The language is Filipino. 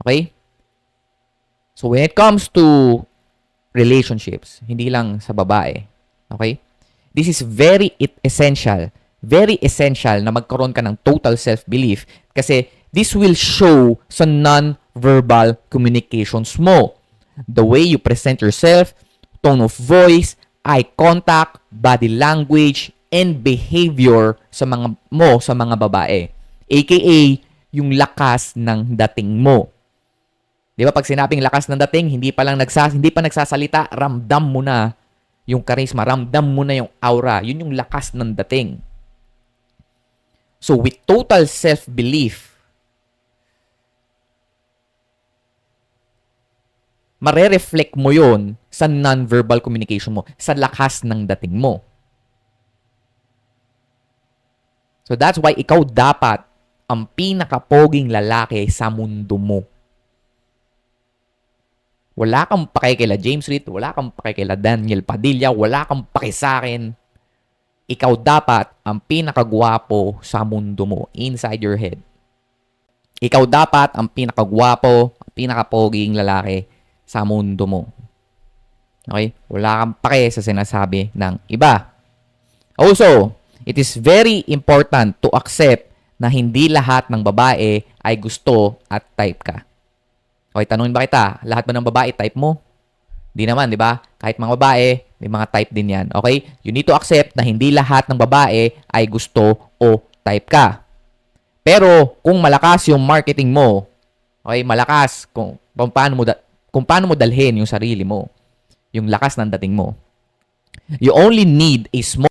Okay? So, when it comes to relationships, hindi lang sa babae, okay? This is very essential na magkaroon ka ng total self-belief kasi this will show sa non-verbal communications mo. The way you present yourself, tone of voice, eye contact, body language, and behavior sa mga babae. AKA, yung lakas ng dating mo. Di ba pag sinabing lakas ng dating, hindi pa nagsasalita, ramdam mo na yung charisma, ramdam mo na yung aura. Yun yung lakas ng dating. So with total self-belief, mare-reflect mo yun sa non-verbal communication mo, sa lakas ng dating mo. So that's why ikaw dapat ang pinakapoging lalaki sa mundo mo. Wala kang pake kila James Reid, wala kang pake kila Daniel Padilla, wala kang pake sa akin. Ikaw dapat ang pinakagwapo sa mundo mo, inside your head. Ikaw dapat ang pinakagwapo, pinakapoging lalaki sa mundo mo. Okay? Wala kang pake sa sinasabi ng iba. Also, it is very important to accept na hindi lahat ng babae ay gusto at type ka. Okay, tanungin ba kita, lahat ba ng babae type mo? Di naman, di ba? Kahit mga babae, may mga type din yan. Okay? You need to accept na hindi lahat ng babae ay gusto o type ka. Pero, kung malakas yung marketing mo, okay, malakas kung paano mo dalhin yung sarili mo, yung lakas ng dating mo, you only need a small